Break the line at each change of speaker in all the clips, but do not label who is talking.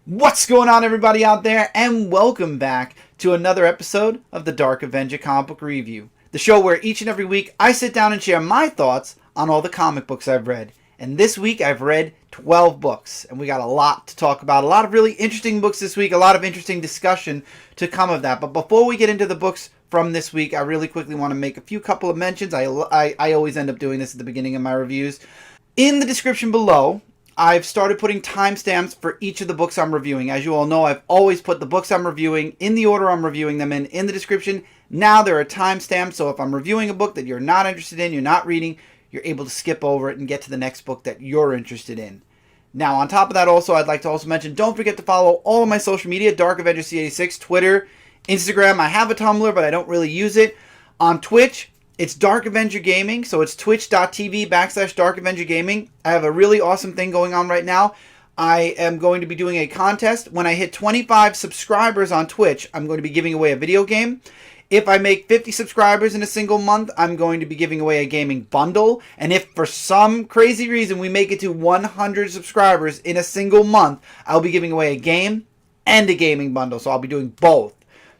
What's going on, everybody out there, and welcome back to another episode of the Dark Avenger Comic Book Review, the show where each and every week I sit down and share my thoughts on all the comic books I've read. And this week I've read 12 books, and we got a lot to talk about, a lot of really interesting books this week, a lot of interesting discussion to come of that. But before we get into the books from this week, I really quickly want to make a couple of mentions. I always end up doing this at the beginning of my reviews. In the description below, I've started putting timestamps for each of the books I'm reviewing. As you all know, I've always put the books I'm reviewing in the order I'm reviewing them in the description. Now there are timestamps, so if I'm reviewing a book that you're not interested in, you're not reading, you're able to skip over it and get to the next book that you're interested in. Now, on top of that, also, I'd like to also mention, don't forget to follow all of my social media, Dark Avenger C86, Twitter, Instagram. I have a Tumblr, but I don't really use it. On Twitch, it's Dark Avenger Gaming, so it's twitch.tv/Dark Avenger Gaming. I have a really awesome thing going on right now. I am going to be doing a contest. When I hit 25 subscribers on Twitch, I'm going to be giving away a video game. If I make 50 subscribers in a single month, I'm going to be giving away a gaming bundle. And if for some crazy reason we make it to 100 subscribers in a single month, I'll be giving away a game and a gaming bundle. So I'll be doing both.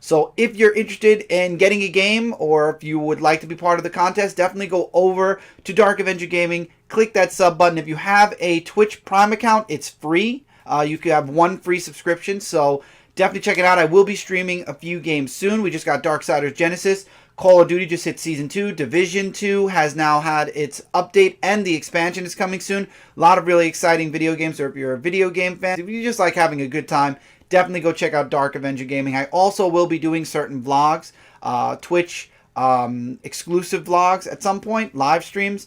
So if you're interested in getting a game, or if you would like to be part of the contest, definitely go over to Dark Avenger Gaming, click that sub button. If you have a Twitch Prime account, it's free. You can have one free subscription, so definitely check it out. I will be streaming a few games soon. We just got Darksiders Genesis. Call of Duty just hit Season 2. Division 2 has now had its update, and the expansion is coming soon. A lot of really exciting video games, or if you're a video game fan, if you just like having a good time, definitely go check out Dark Avenger Gaming. I also will be doing certain vlogs, Twitch exclusive vlogs at some point, live streams.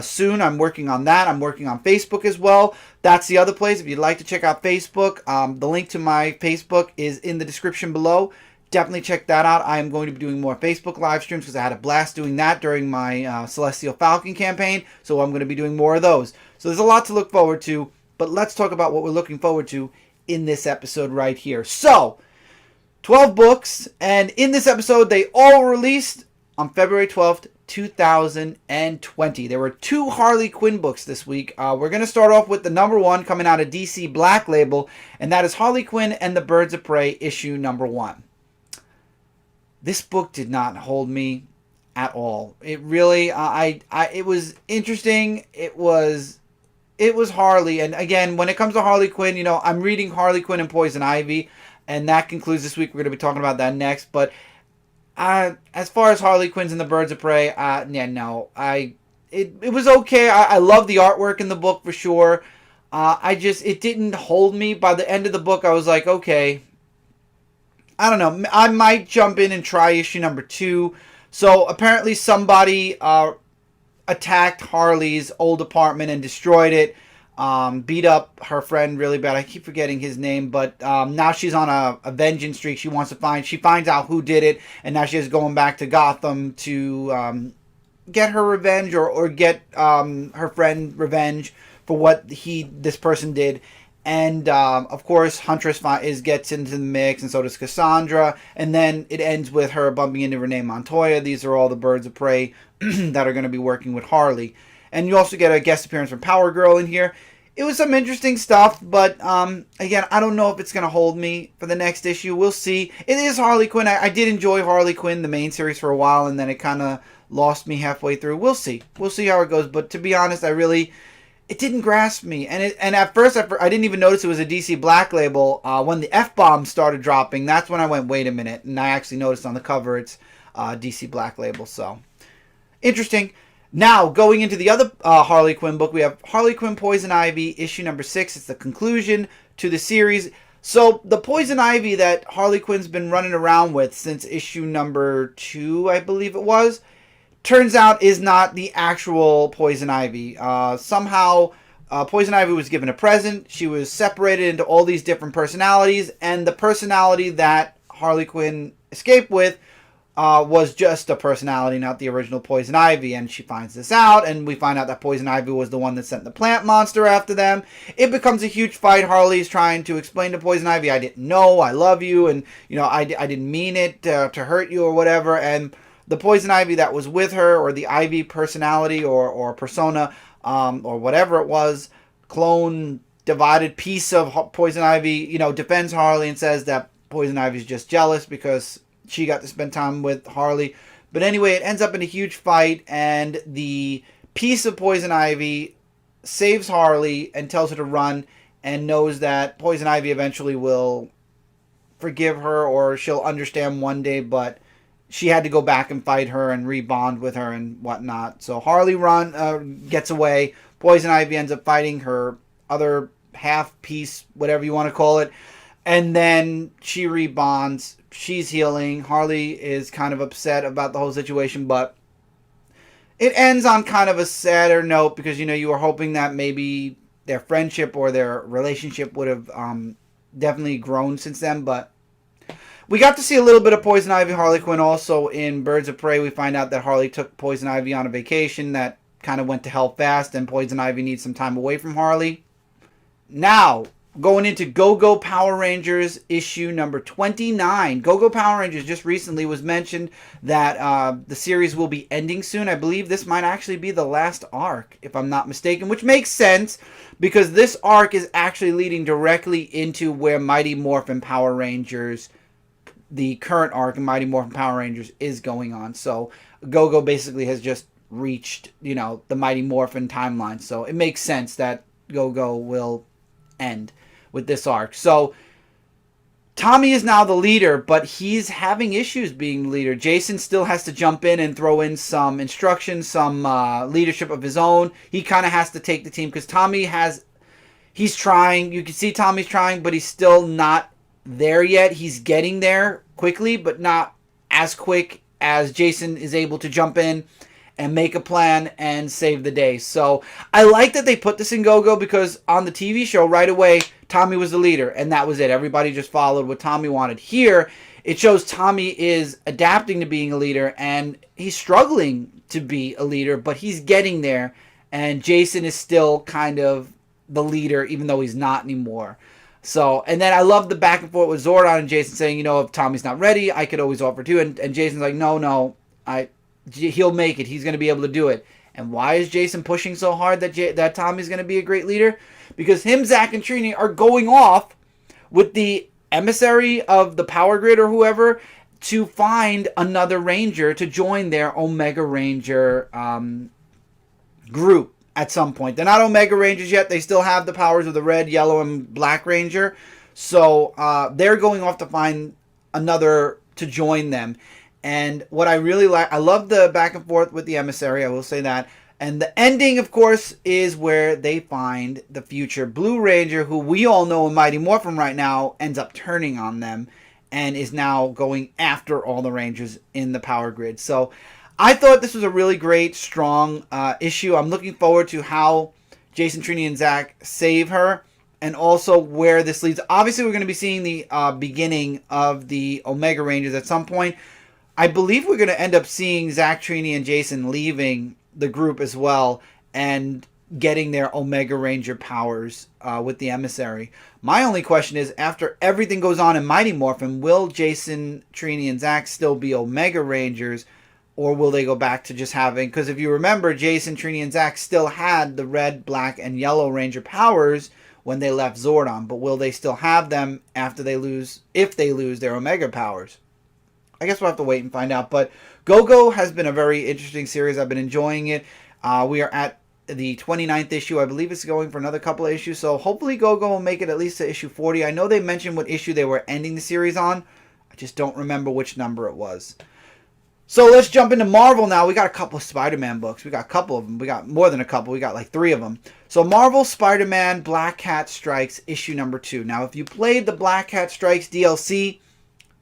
Soon, I'm working on that. I'm working on Facebook as well. That's the other place. If you'd like to check out Facebook, the link to my Facebook is in the description below. Definitely check that out. I am going to be doing more Facebook live streams because I had a blast doing that during my Celestial Falcon campaign. So I'm going to be doing more of those. So there's a lot to look forward to. But let's talk about what we're looking forward to in this episode right here. So, 12 books, and in this episode, they all were released on February 12th, 2020. There were 2 Harley Quinn books this week. We're going to start off with the number 1 coming out of DC Black Label, and that is Harley Quinn and the Birds of Prey, issue number 1. This book did not hold me at all. It really, it was interesting. It was Harley, and again, when it comes to Harley Quinn, you know, I'm reading Harley Quinn and Poison Ivy, and that concludes this week. We're going to be talking about that next, but as far as Harley Quinn's and the Birds of Prey, yeah, no, it was okay. I love the artwork in the book for sure. It didn't hold me. By the end of the book, I was like, okay, I don't know, I might jump in and try issue number 2. So apparently somebody attacked Harley's old apartment and destroyed it, beat up her friend really bad. I keep forgetting his name, but now she's on a vengeance streak. She finds out who did it, and now she's going back to Gotham to get her revenge, or get her friend revenge for what this person did. And of course, Huntress gets into the mix, and so does Cassandra. And then it ends with her bumping into Renee Montoya. These are all the Birds of Prey that are going to be working with Harley. And you also get a guest appearance from Power Girl in here. It was some interesting stuff, but again, I don't know if it's going to hold me for the next issue. We'll see. It is Harley Quinn. I did enjoy Harley Quinn, the main series, for a while, and then it kind of lost me halfway through. We'll see. We'll see how it goes. But to be honest, it didn't grasp me. And at first, I didn't even notice it was a DC Black Label. When the F-bombs started dropping, that's when I went, wait a minute. And I actually noticed on the cover it's DC Black Label. So, interesting. Now, going into the other Harley Quinn book, we have Harley Quinn Poison Ivy, issue number 6. It's the conclusion to the series. So, the Poison Ivy that Harley Quinn's been running around with since issue number 2, I believe it was, turns out is not the actual Poison Ivy. Somehow, Poison Ivy was given a present. She was separated into all these different personalities, and the personality that Harley Quinn escaped with was just a personality, not the original Poison Ivy. And she finds this out, and we find out that Poison Ivy was the one that sent the plant monster after them. It becomes a huge fight. Harley's trying to explain to Poison Ivy, I didn't know, I love you, and you know, I didn't mean it to hurt you or whatever. And the Poison Ivy that was with her, or the Ivy personality or persona, or whatever it was, clone divided piece of Poison Ivy, defends Harley and says that Poison Ivy's just jealous because she got to spend time with Harley. But anyway, it ends up in a huge fight, and the piece of Poison Ivy saves Harley and tells her to run, and knows that Poison Ivy eventually will forgive her, or she'll understand one day, but she had to go back and fight her and rebond with her and whatnot. So Harley gets away. Poison Ivy ends up fighting her other half piece, whatever you want to call it. And then she rebonds. She's healing. Harley is kind of upset about the whole situation, but it ends on kind of a sadder note because, you were hoping that maybe their friendship or their relationship would have definitely grown since then. But we got to see a little bit of Poison Ivy, Harley Quinn. Also in Birds of Prey, we find out that Harley took Poison Ivy on a vacation that kind of went to hell fast, and Poison Ivy needs some time away from Harley. Now, going into Go-Go Power Rangers issue number 29. Go-Go Power Rangers just recently was mentioned that the series will be ending soon. I believe this might actually be the last arc, if I'm not mistaken, which makes sense because this arc is actually leading directly into where Mighty Morphin Power Rangers, the current arc in Mighty Morphin Power Rangers, is going on. So Go-Go basically has just reached, the Mighty Morphin timeline. So it makes sense that Go-Go will end with this arc. So Tommy is now the leader, but he's having issues being the leader. Jason still has to jump in and throw in some instructions, some leadership of his own. He kind of has to take the team because he's trying. You can see Tommy's trying, but he's still not there yet. He's getting there quickly, but not as quick as Jason is able to jump in and make a plan and save the day. So I like that they put this in Go-Go because on the TV show right away, Tommy was the leader and that was it. Everybody just followed what Tommy wanted. Here, it shows Tommy is adapting to being a leader and he's struggling to be a leader, but he's getting there, and Jason is still kind of the leader even though he's not anymore. So, and then I love the back and forth with Zordon and Jason saying, if Tommy's not ready, I could always offer to. And Jason's like, no, he'll make it. He's going to be able to do it. And why is Jason pushing so hard that Tommy's going to be a great leader? Because him, Zach, and Trini are going off with the emissary of the Power Grid or whoever to find another Ranger to join their Omega Ranger group at some point. They're not Omega Rangers yet. They still have the powers of the Red, Yellow, and Black Ranger. So they're going off to find another to join them. And what I really like, I love the back and forth with the emissary, I will say that. And the ending, of course, is where they find the future Blue Ranger, who we all know in Mighty Morphin right now, ends up turning on them and is now going after all the Rangers in the Power Grid. So I thought this was a really great, strong issue. I'm looking forward to how Jason, Trini, and Zach save her, and also where this leads. Obviously, we're going to be seeing the beginning of the Omega Rangers at some point. I believe we're going to end up seeing Zach, Trini, and Jason leaving the group as well and getting their Omega Ranger powers with the emissary. My only question is, after everything goes on in Mighty Morphin, will Jason, Trini, and Zach still be Omega Rangers, or will they go back to just having... Because if you remember, Jason, Trini, and Zach still had the Red, Black, and Yellow Ranger powers when they left Zordon, but will they still have them after they lose, if they lose their Omega powers? I guess we'll have to wait and find out. But Go-Go has been a very interesting series. I've been enjoying it. We are at the 29th issue. I believe it's going for another couple of issues. So hopefully Go-Go will make it at least to issue 40. I know they mentioned what issue they were ending the series on. I just don't remember which number it was. So let's jump into Marvel now. We got a couple of Spider-Man books. We got a couple of them. We got more than a couple. We got like 3 of them. So Marvel Spider-Man Black Cat Strikes issue number 2. Now if you played the Black Cat Strikes DLC,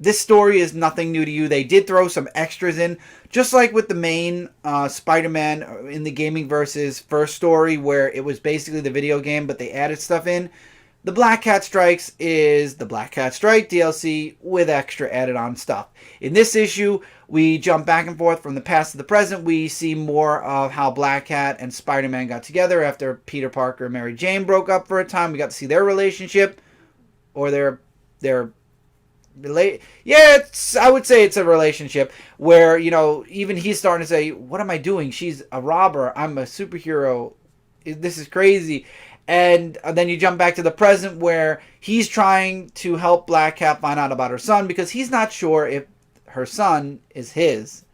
this story is nothing new to you. They did throw some extras in, just like with the main Spider-Man in the Gaming Versus first story, where it was basically the video game, but they added stuff in. The Black Cat Strikes is the Black Cat Strike DLC with extra added on stuff. In this issue, we jump back and forth from the past to the present. We see more of how Black Cat and Spider-Man got together after Peter Parker and Mary Jane broke up for a time. We got to see their relationship, or their I would say it's a relationship where, even he's starting to say, what am I doing? She's a robber. I'm a superhero. This is crazy. And then you jump back to the present where he's trying to help Black Cat find out about her son because he's not sure if her son is his.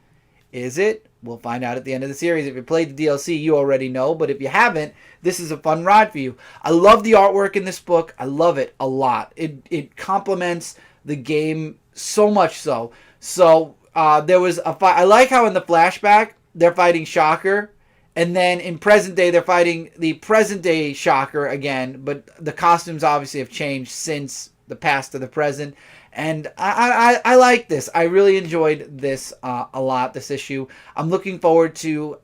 Is it? We'll find out at the end of the series. If you played the DLC, you already know. But if you haven't, this is a fun ride for you. I love the artwork in this book. I love it a lot. It complements the game so much so. So there was a fight. I like how in the flashback, they're fighting Shocker. And then in present day, they're fighting the present day Shocker again. But the costumes obviously have changed since the past to the present. And I like this. I really enjoyed this a lot, this issue. I'm looking forward to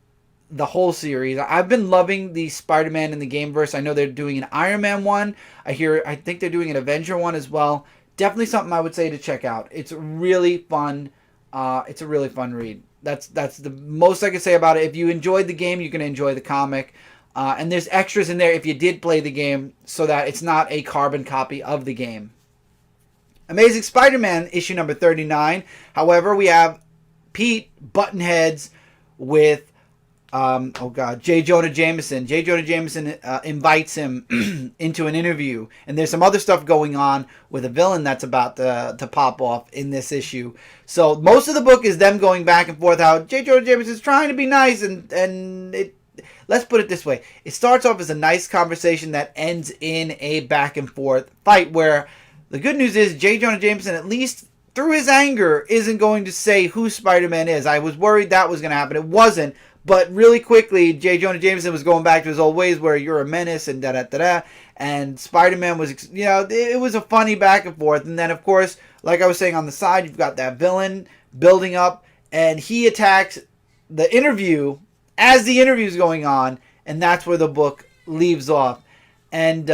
the whole series. I've been loving the Spider-Man in the Gameverse. I know they're doing an Iron Man one. I think they're doing an Avenger one as well. Definitely something I would say to check out. It's really fun. It's a really fun read. That's the most I can say about it. If you enjoyed the game, you're going to enjoy the comic. And there's extras in there if you did play the game so that it's not a carbon copy of the game. Amazing Spider-Man issue number 39. However, we have Pete button heads with J. Jonah Jameson. J. Jonah Jameson invites him into an interview. And there's some other stuff going on with a villain that's about to pop off in this issue. So most of the book is them going back and forth how J. Jonah Jameson is trying to be nice. And let's put it this way. It starts off as a nice conversation that ends in a back and forth fight where the good news is J. Jonah Jameson, at least through his anger, isn't going to say who Spider-Man is. I was worried that was going to happen. It wasn't. But really quickly, J. Jonah Jameson was going back to his old ways where you're a menace and da-da-da-da. And Spider-Man was, it was a funny back and forth. And then, of course, like I was saying on the side, you've got that villain building up. And he attacks the interview as the interview is going on. And that's where the book leaves off. And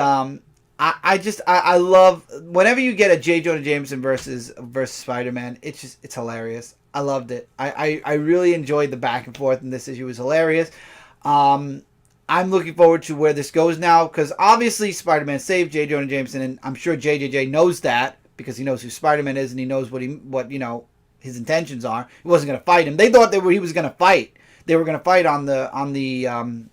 I love whenever you get a J. Jonah Jameson versus Spider-Man, it's hilarious. I loved it. I really enjoyed the back and forth in this issue. It was hilarious. I'm looking forward to where this goes now because obviously Spider-Man saved J. Jonah Jameson, and I'm sure JJJ knows that because he knows who Spider-Man is and he knows what his intentions are. He wasn't going to fight him. They thought he was going to fight. They were going to fight on the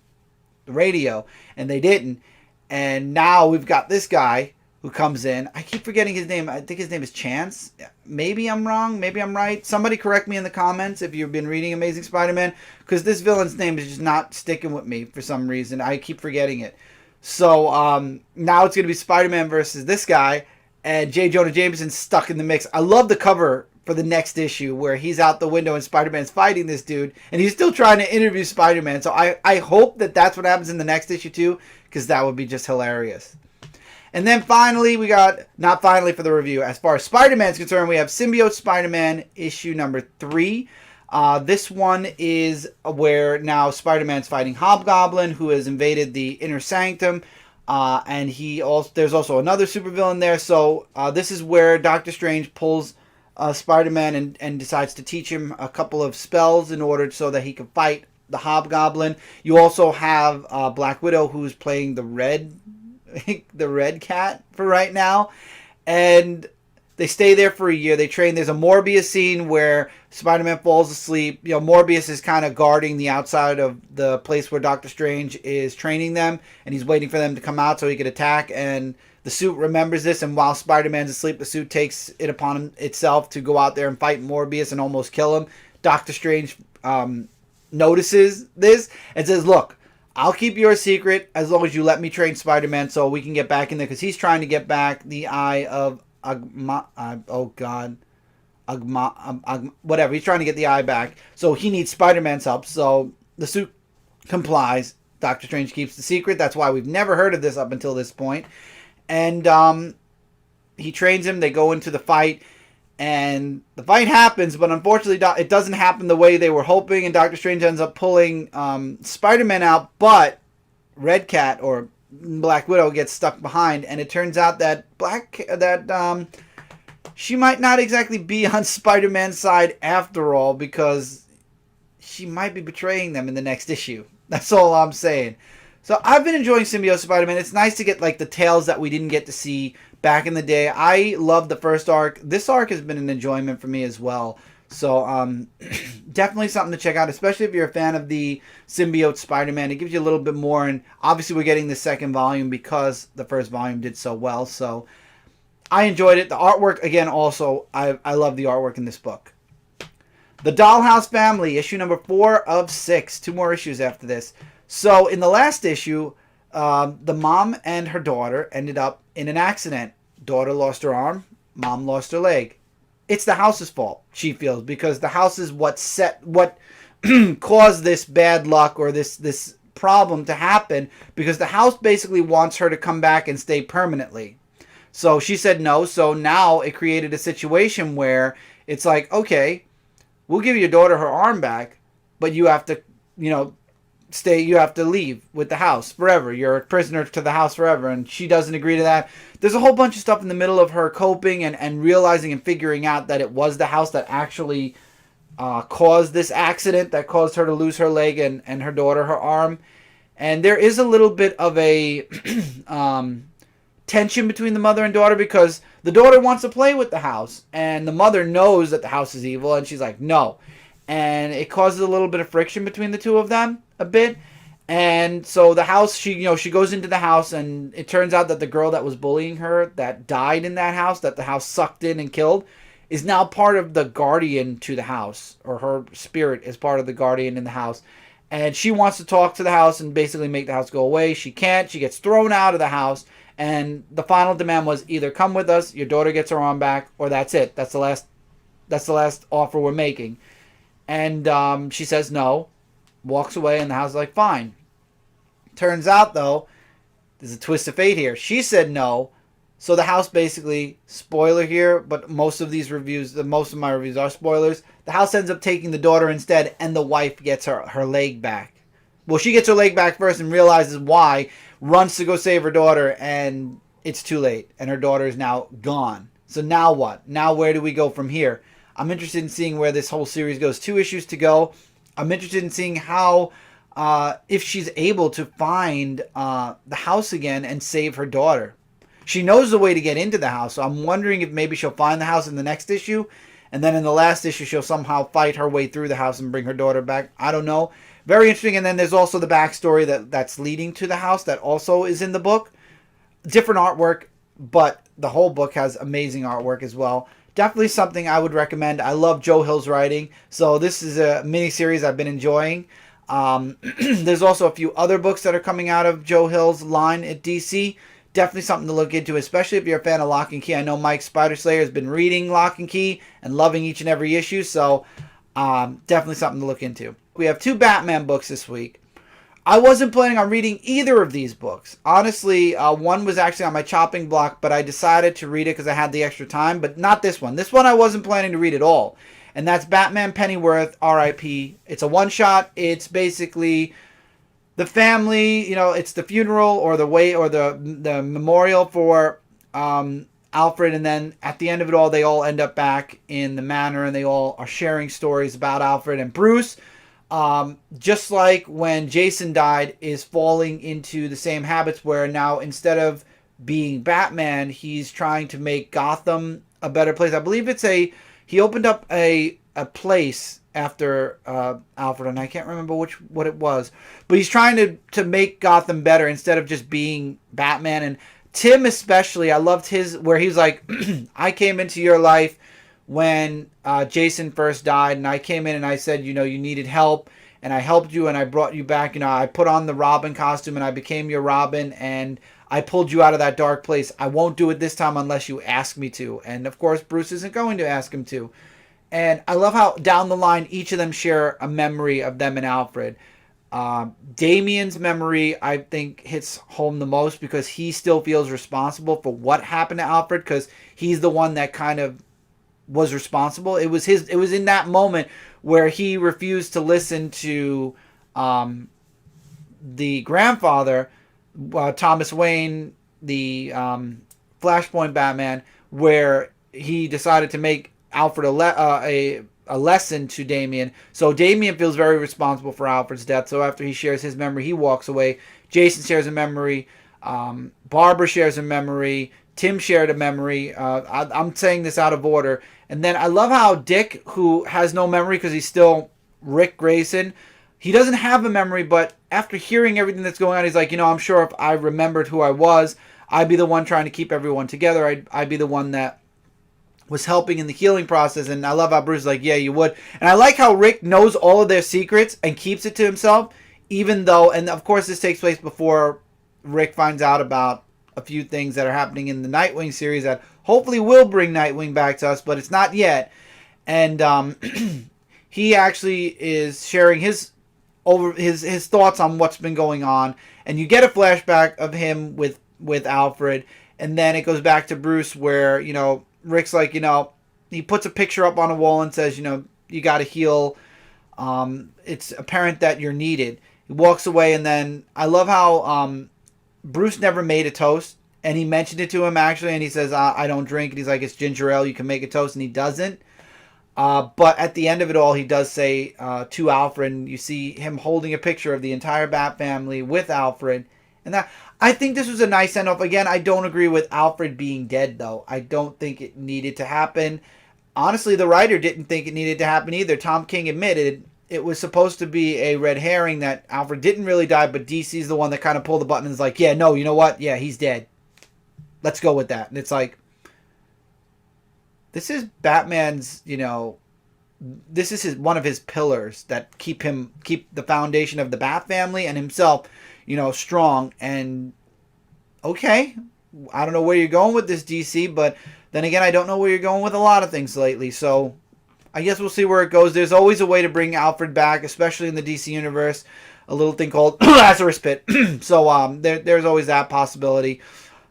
radio, and they didn't. And now we've got this guy who comes in. I keep forgetting his name. I think his name is Chance. Maybe I'm wrong. Maybe I'm right. Somebody correct me in the comments if you've been reading Amazing Spider-Man. Because this villain's name is just not sticking with me for some reason. I keep forgetting it. So now it's going to be Spider-Man versus this guy. And J. Jonah Jameson's stuck in the mix. I love the cover for the next issue where he's out the window and Spider-Man's fighting this dude. And he's still trying to interview Spider-Man. So I hope that that's what happens in the next issue too. Because that would be just hilarious. And then finally, we got, not finally for the review, as far as Spider-Man is concerned, we have Symbiote Spider-Man issue number 3. This one is where now Spider-Man's fighting Hobgoblin, who has invaded the Inner Sanctum. And there's also another supervillain there. So this is where Doctor Strange pulls Spider-Man and decides to teach him a couple of spells in order so that he can fight the Hobgoblin. You also have Black Widow, who's playing the red cat for right now, and they stay there for a year. They train. There's a Morbius scene where Spider-Man falls asleep. Morbius is kind of guarding the outside of the place where Doctor Strange is training them, and he's waiting for them to come out so he could attack. And the suit remembers this, and while Spider-Man's asleep, the suit takes it upon itself to go out there and fight Morbius and almost kill him. Doctor Strange notices this and says, "Look, I'll keep your secret as long as you let me train Spider-Man so we can get back in there," because he's trying to get back the eye of whatever. He's trying to get the eye back, so he needs Spider-Man's help. So the suit complies. Doctor Strange keeps the secret. That's why we've never heard of this up until this point. And he trains him. They go into the fight. And the fight happens, but unfortunately it doesn't happen the way they were hoping, and Doctor Strange ends up pulling Spider-Man out, but Red Cat or Black Widow gets stuck behind, and it turns out that she might not exactly be on Spider-Man's side after all, because she might be betraying them in the next issue. That's all I'm saying. So I've been enjoying Symbiote Spider-Man. It's nice to get like the tales that we didn't get to see back in the day. I love the first arc. This arc has been an enjoyment for me as well. So definitely something to check out, especially if you're a fan of the Symbiote Spider-Man. It gives you a little bit more, and obviously we're getting the second volume because the first volume did so well. So I enjoyed it. The artwork, again, also, I love the artwork in this book. The Dollhouse Family, issue number 4 of 6. 2 more issues after this. So in the last issue, the mom and her daughter ended up in an accident. Daughter lost her arm. Mom lost her leg. It's the house's fault, she feels, because the house is what caused this bad luck or this problem to happen, because the house basically wants her to come back and stay permanently. So she said no. So now it created a situation where it's like, okay, we'll give your daughter her arm back, but you have to, stay. You have to leave with the house forever. You're a prisoner to the house forever. And she doesn't agree to that. There's a whole bunch of stuff in the middle of her coping and realizing and figuring out that it was the house that actually caused this accident, that caused her to lose her leg and her daughter her arm. And there is a little bit of a tension between the mother and daughter, because the daughter wants to play with the house and the mother knows that the house is evil, and she's like, no. And it causes a little bit of friction between the two of them, a bit. And so the house, she goes into the house, and it turns out that the girl that was bullying her, that died in that house, that the house sucked in and killed, is now part of the guardian to the house, or her spirit is part of the guardian in the house. And she wants to talk to the house and basically make the house go away. She can't. She gets thrown out of the house. And the final demand was either come with us, your daughter gets her arm back, or that's it. That's the last offer we're making. And she says no, walks away, and the house is like, fine. Turns out, though, there's a twist of fate here. She said no, so the house basically, spoiler here, but most of my reviews are spoilers, the house ends up taking the daughter instead, and the wife gets her leg back. Well, she gets her leg back first and realizes why, runs to go save her daughter, and it's too late. And her daughter is now gone. So now what? Now where do we go from here? I'm interested in seeing where this whole series goes. 2 issues to go. I'm interested in seeing how, if she's able to find the house again and save her daughter. She knows the way to get into the house, so I'm wondering if maybe she'll find the house in the next issue, and then in the last issue she'll somehow fight her way through the house and bring her daughter back. I don't know. Very interesting. And then there's also the backstory that's leading to the house that also is in the book. Different artwork, but the whole book has amazing artwork as well. Definitely something I would recommend. I love Joe Hill's writing, so this is a mini-series I've been enjoying. There's also a few other books that are coming out of Joe Hill's line at DC. Definitely something to look into, especially if you're a fan of Lock and Key. I know Mike Spider-Slayer has been reading Lock and Key and loving each and every issue, so definitely something to look into. We have 2 Batman books this week. I wasn't planning on reading either of these books. Honestly, one was actually on my chopping block, but I decided to read it because I had the extra time, but not this one. This one I wasn't planning to read at all. And that's Batman Pennyworth, R.I.P. It's a one-shot. It's basically the family, it's the funeral or the memorial for Alfred, and then at the end of it all, they all end up back in the manor, and they all are sharing stories about Alfred. And Bruce, just like when Jason died, is falling into the same habits where now instead of being Batman, he's trying to make Gotham a better place. I believe he opened up a place after Alfred, and I can't remember what it was, but he's trying to make Gotham better instead of just being Batman. And Tim especially, I loved where he was like, I came into your life when Jason first died, and I came in and I said, you needed help, and I helped you, and I brought you back. I put on the Robin costume, and I became your Robin, and I pulled you out of that dark place. I won't do it this time unless you ask me to. And of course, Bruce isn't going to ask him to. And I love how down the line, each of them share a memory of them and Alfred. Damien's memory, I think, hits home the most because he still feels responsible for what happened to Alfred, because he's the one that kind of was responsible. It was in that moment where he refused to listen to the grandfather, Thomas Wayne, the Flashpoint Batman, where he decided to make Alfred a lesson to Damien. So Damien feels very responsible for Alfred's death. So after he shares his memory, he walks away. Jason shares a memory. Barbara shares a memory. Tim shared a memory. I'm saying this out of order. And then I love how Dick, who has no memory because he's still Rick Grayson, he doesn't have a memory, but after hearing everything that's going on, he's like, I'm sure if I remembered who I was, I'd be the one trying to keep everyone together. I'd be the one that was helping in the healing process. And I love how Bruce is like, yeah, you would. And I like how Rick knows all of their secrets and keeps it to himself, even though, and of course this takes place before Rick finds out about a few things that are happening in the Nightwing series that hopefully will bring Nightwing back to us, but it's not yet. And he actually is sharing his thoughts on what's been going on, and you get a flashback of him with Alfred, and then it goes back to Bruce where Rick's like, he puts a picture up on a wall and says, you got to heal. It's apparent that you're needed. He walks away, and then I love how Bruce never made a toast, and he mentioned it to him actually, and he says, I don't drink, and he's like, it's ginger ale, you can make a toast, and he doesn't. But at the end of it all, he does say to Alfred, and you see him holding a picture of the entire Bat family with Alfred, and that, I think this was a nice send-off. Again, I don't agree with Alfred being dead, though. I don't think it needed to happen. Honestly, the writer didn't think it needed to happen either. Tom King admitted it was supposed to be a red herring that Alfred didn't really die, but DC's the one that kind of pulled the button and is like, yeah, no, you know what? Yeah, he's dead. Let's go with that. And it's like, this is Batman's, this is one of his pillars that keep the foundation of the Bat family and himself, strong. And okay, I don't know where you're going with this, DC, but then again, I don't know where you're going with a lot of things lately. So I guess we'll see where it goes. There's always a way to bring Alfred back, especially in the DC universe. A little thing called Lazarus Pit. So there's always that possibility.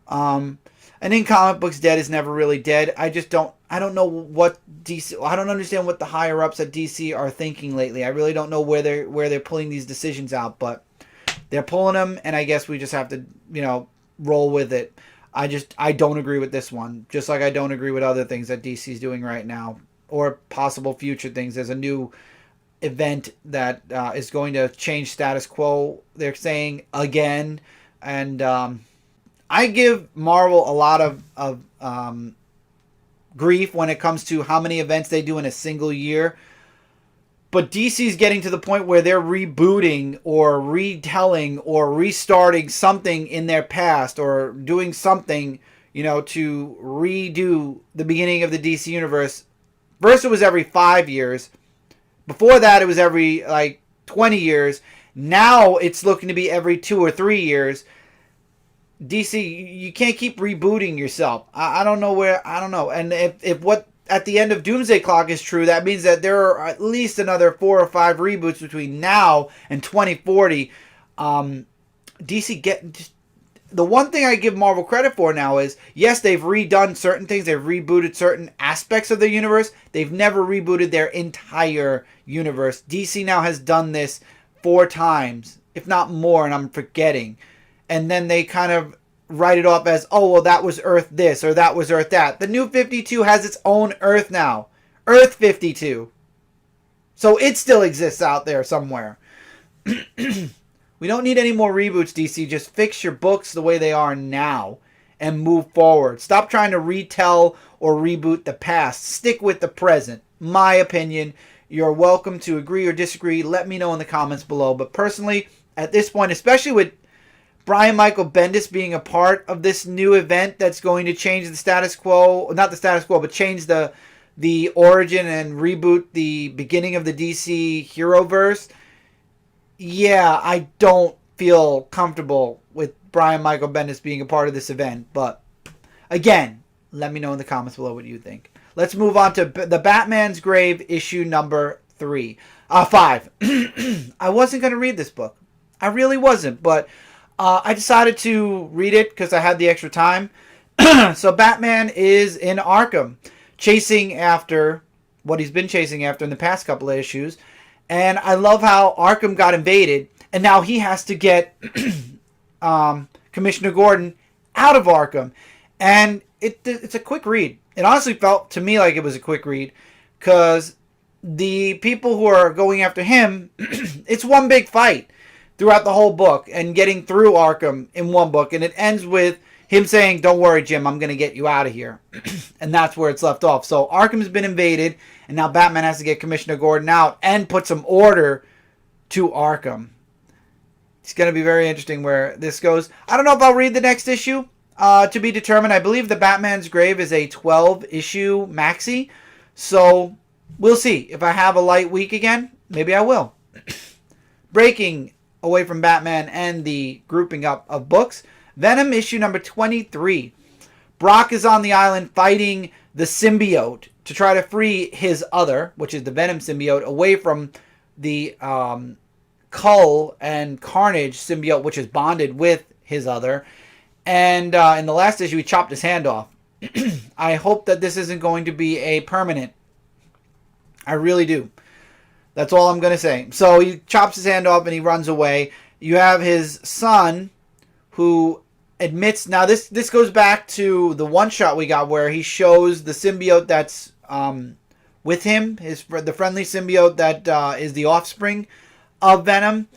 And in comic books, dead is never really dead. I don't know what DC. I don't understand what the higher ups at DC are thinking lately. I really don't know where they're pulling these decisions out, but they're pulling them, and I guess we just have to roll with it. I don't agree with this one, just like I don't agree with other things that DC's doing right now or possible future things. There's a new event that is going to change status quo. They're saying again, and I give Marvel a lot of grief when it comes to how many events they do in a single year. But DC's getting to the point where they're rebooting or retelling or restarting something in their past or doing something, to redo the beginning of the DC universe. First it was every 5 years. Before that it was every 20 years. Now it's looking to be every 2 or 3 years. DC, you can't keep rebooting yourself. I don't know. And if what at the end of Doomsday Clock is true, that means that there are at least another 4 or 5 reboots between now and 2040. DC the one thing I give Marvel credit for now is, yes, they've redone certain things. They've rebooted certain aspects of the universe. They've never rebooted their entire universe. DC now has done this 4 times, if not more, and I'm forgetting. And then they kind of write it off as, oh, well, that was Earth this or that was Earth that. The New 52 has its own Earth now. Earth 52. So it still exists out there somewhere. We don't need any more reboots, DC. Just fix your books the way they are now and move forward. Stop trying to retell or reboot the past. Stick with the present. My opinion. You're welcome to agree or disagree. Let me know in the comments below. But personally, at this point, especially with Brian Michael Bendis being a part of this new event that's going to change the status quo, not the status quo, but change the origin and reboot the beginning of the DC Heroverse. Yeah, I don't feel comfortable with Brian Michael Bendis being a part of this event. But again, let me know in the comments below what you think. Let's move on to the Batman's Grave issue number 5. I wasn't going to read this book. I really wasn't, but I decided to read it because I had the extra time. So Batman is in Arkham, chasing after what he's been chasing after in the past couple of issues. And I love how Arkham got invaded, and now he has to get Commissioner Gordon out of Arkham. And it's a quick read. It honestly felt to me like it was a quick read, because the people who are going after him, it's one big fight throughout the whole book and getting through Arkham in one book. And it ends with, him saying, "Don't worry, Jim, I'm going to get you out of here." And that's where it's left off. So Arkham's been invaded, and now Batman has to get Commissioner Gordon out and put some order to Arkham. It's going to be very interesting where this goes. I don't know if I'll read the next issue. To be determined. I believe the Batman's Grave is a 12-issue maxi. So we'll see. If I have a light week again, maybe I will. Breaking away from Batman and the grouping up of books, Venom issue number 23. Brock is on the island fighting the symbiote to try to free his other, which is the Venom symbiote, away from the Cull and Carnage symbiote, which is bonded with his other. And in the last issue, he chopped his hand off. I hope that this isn't going to be a permanent. I really do. That's all I'm going to say. So he chops his hand off and he runs away. You have his son who admits... Now, this goes back to the one-shot we got where he shows the symbiote that's with him, the friendly symbiote that is the offspring of Venom.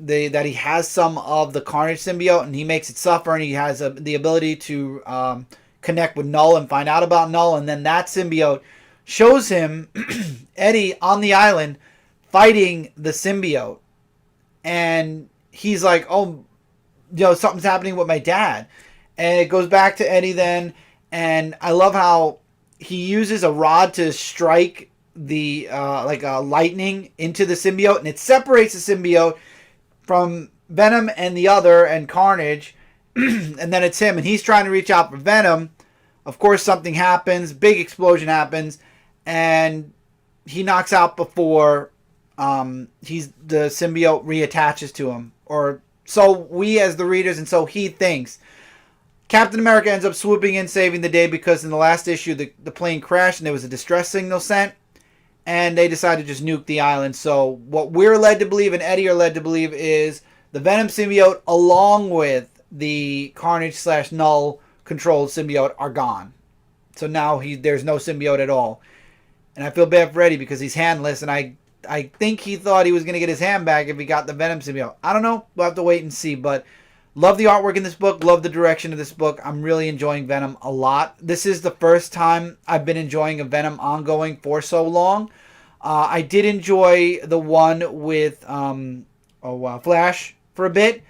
That he has some of the Carnage symbiote and he makes it suffer, and he has the ability to connect with Null and find out about Null, and then that symbiote shows him Eddie on the island fighting the symbiote, and he's like, oh, something's happening with my dad. And it goes back to Eddie then, and I love how he uses a rod to strike the like a lightning into the symbiote, and it separates the symbiote from Venom and the other and Carnage. And then it's him, and he's trying to reach out for Venom. Of course, something happens, big explosion happens, and he knocks out before the symbiote reattaches to him, or so we as the readers, and so he thinks. Captain America ends up swooping in, saving the day, because in the last issue the plane crashed and there was a distress signal sent, and they decided to just nuke the island. So what we're led to believe, and Eddie are led to believe, is the Venom symbiote along with the Carnage/Null controlled symbiote are gone. So now there's no symbiote at all. And I feel bad for Eddie because he's handless, and I think he thought he was going to get his hand back if he got the Venom symbiote. I don't know. We'll have to wait and see. But love the artwork in this book. Love the direction of this book. I'm really enjoying Venom a lot. This is the first time I've been enjoying a Venom ongoing for so long. I did enjoy the one with Flash for a bit.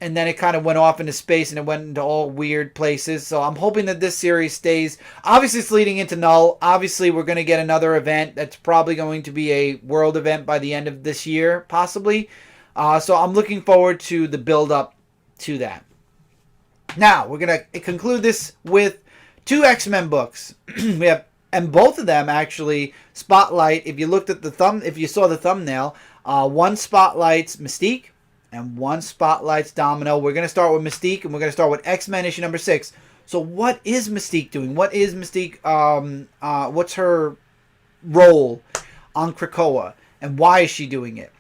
And then it kind of went off into space and it went into all weird places. So I'm hoping that this series stays. Obviously, it's leading into Null. Obviously, we're going to get another event that's probably going to be a world event by the end of this year, possibly. So I'm looking forward to the build-up to that. Now, we're going to conclude this with 2 X-Men books. We have, and both of them actually spotlight, if you looked at if you saw the thumbnail, one spotlights Mystique and one spotlights Domino. We're going to start with Mystique, and we're going to start with X-Men issue number 6. So what is Mystique doing? What is Mystique, what's her role on Krakoa, and why is she doing it?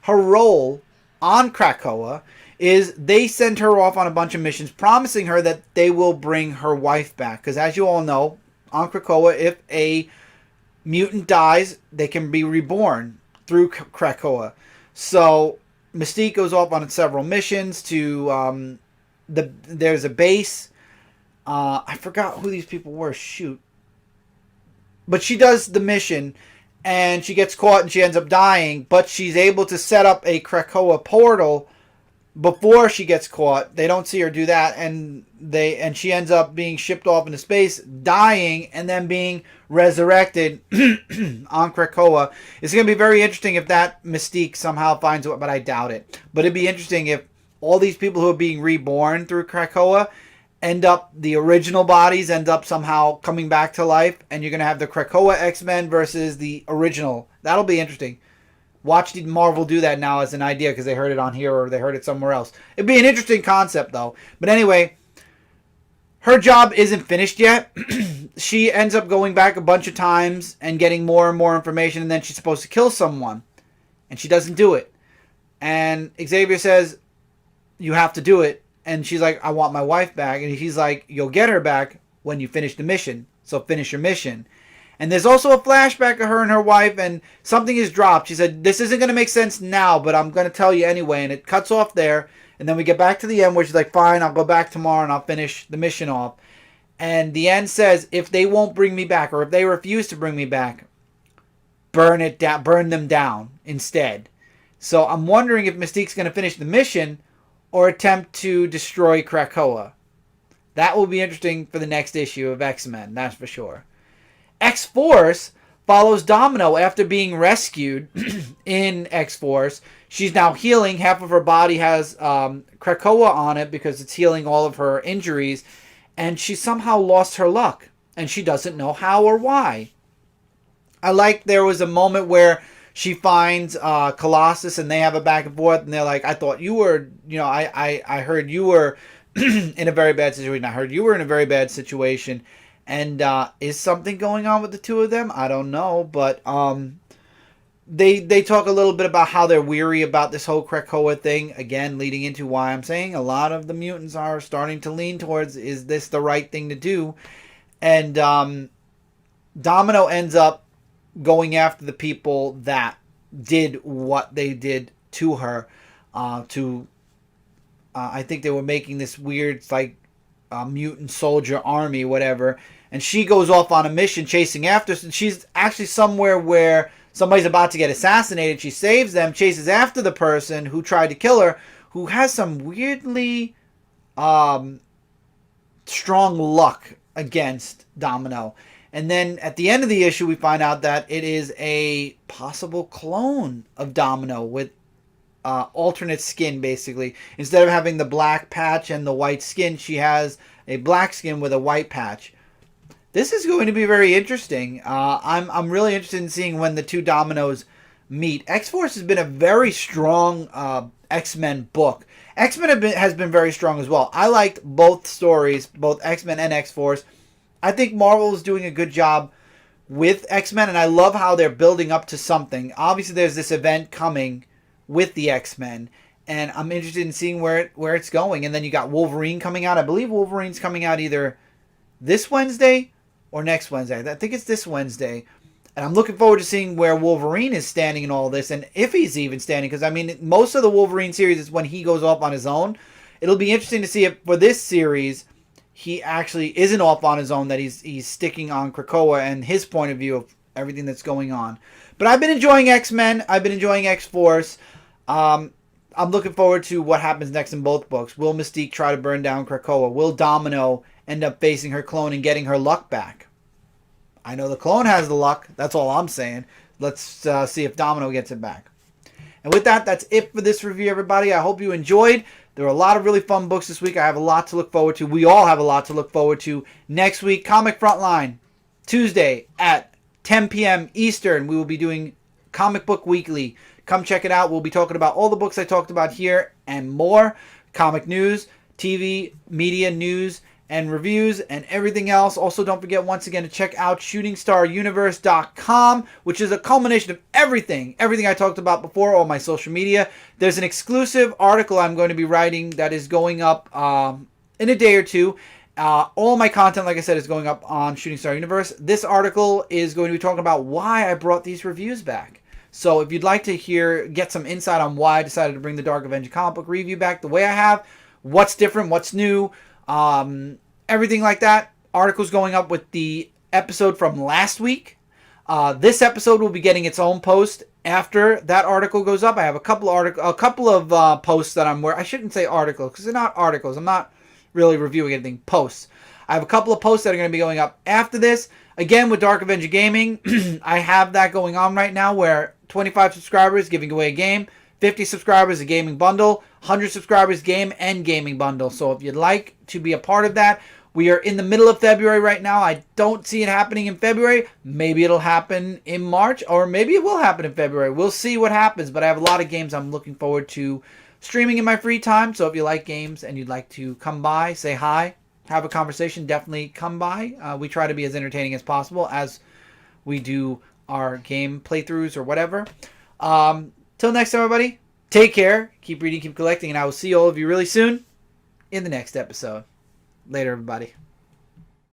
Her role on Krakoa is they send her off on a bunch of missions, promising her that they will bring her wife back. Because as you all know, on Krakoa, if a mutant dies, they can be reborn through Krakoa. So Mystique goes off on several missions to there's a base. I forgot who these people were. Shoot. But she does the mission, and she gets caught, and she ends up dying. But she's able to set up a Krakoa portal before she gets caught. They don't see her do that, and she ends up being shipped off into space, dying, and then being resurrected on Krakoa. It's going to be very interesting if that Mystique somehow finds it, but I doubt it. But it'd be interesting if all these people who are being reborn through Krakoa the original bodies end up somehow coming back to life, and you're going to have the Krakoa X-Men versus the original. That'll be interesting. Watch Marvel do that now as an idea because they heard it on here or they heard it somewhere else. It'd be an interesting concept, though. But anyway, her job isn't finished yet. She ends up going back a bunch of times and getting more and more information, and then she's supposed to kill someone. And she doesn't do it. And Xavier says, you have to do it. And she's like, I want my wife back. And he's like, you'll get her back when you finish the mission. So finish your mission. And there's also a flashback of her and her wife, and something is dropped. She said, this isn't going to make sense now, but I'm going to tell you anyway. And it cuts off there. And then we get back to the end where she's like, fine, I'll go back tomorrow and I'll finish the mission off. And the end says, if they won't bring me back, or if they refuse to bring me back, burn them down instead. So I'm wondering if Mystique's going to finish the mission or attempt to destroy Krakoa. That will be interesting for the next issue of X-Men, that's for sure. X-Force follows Domino after being rescued in X-Force. She's now healing. Half of her body has Krakoa on it because it's healing all of her injuries. And she somehow lost her luck. And she doesn't know how or why. I like there was a moment where she finds Colossus and they have a back and forth. And they're like, I thought you were, I heard you were in a very bad situation. I heard you were in a very bad situation. And is something going on with the two of them? I don't know. But they talk a little bit about how they're weary about this whole Krakoa thing. Again, leading into why I'm saying a lot of the mutants are starting to lean towards, is this the right thing to do? And Domino ends up going after the people that did what they did to her. I think they were making this weird, like, mutant soldier army, whatever. And she goes off on a mission chasing after us. And she's actually somewhere where somebody's about to get assassinated. She saves them, chases after the person who tried to kill her, who has some weirdly strong luck against Domino. And then at the end of the issue, we find out that it is a possible clone of Domino with alternate skin, basically. Instead of having the black patch and the white skin, she has a black skin with a white patch. This is going to be very interesting. I'm really interested in seeing when the two Dominos meet. X-Force has been a very strong X-Men book. X-Men has been very strong as well. I liked both stories, both X-Men and X-Force. I think Marvel is doing a good job with X-Men, and I love how they're building up to something. Obviously, there's this event coming with the X-Men, and I'm interested in seeing where it's going. And then you got Wolverine coming out. I believe Wolverine's coming out either this Wednesday or next Wednesday. I think it's this Wednesday. And I'm looking forward to seeing where Wolverine is standing in all this, and if he's even standing. Because, I mean, most of the Wolverine series is when he goes off on his own. It'll be interesting to see if for this series he actually isn't off on his own, that he's sticking on Krakoa and his point of view of everything that's going on. But I've been enjoying X-Men. I've been enjoying X-Force. I'm looking forward to what happens next in both books. Will Mystique try to burn down Krakoa? Will Domino end up facing her clone and getting her luck back? I know the clone has the luck. That's all I'm saying. Let's see if Domino gets it back. And with that, that's it for this review, everybody. I hope you enjoyed. There were a lot of really fun books this week. I have a lot to look forward to. We all have a lot to look forward to next week. Comic Frontline, Tuesday at 10 p.m. Eastern. We will be doing Comic Book Weekly. Come check it out. We'll be talking about all the books I talked about here and more. Comic news, TV, media news, and reviews, and everything else. Also, don't forget once again to check out ShootingStarUniverse.com, which is a culmination of everything I talked about before, all my social media. There's an exclusive article I'm going to be writing that is going up in a day or two. All my content, like I said, is going up on Shooting Star Universe. This article is going to be talking about why I brought these reviews back. So if you'd like to get some insight on why I decided to bring the Dark Avenger comic book review back the way I have, what's different, what's new, everything like that, articles going up with the episode from last week. This episode will be getting its own post after that article goes up. I have a couple of posts that I shouldn't say articles because they're not articles. I'm not really reviewing anything. Posts. I have a couple of posts that are going to be going up after this. Again, with Dark Avenger Gaming, I have that going on right now where 25 subscribers giving away a game, 50 subscribers a gaming bundle, 100 subscribers game and gaming bundle. So if you'd like to be a part of that, we are in the middle of February right now. I don't see it happening in February. Maybe it'll happen in March, or maybe it will happen in February. We'll see what happens, but I have a lot of games I'm looking forward to streaming in my free time. So if you like games and you'd like to come by, say hi, have a conversation, definitely come by. We try to be as entertaining as possible as we do our game playthroughs or whatever. Till next time, everybody, take care, keep reading, keep collecting, and I will see all of you really soon in the next episode. Later, everybody.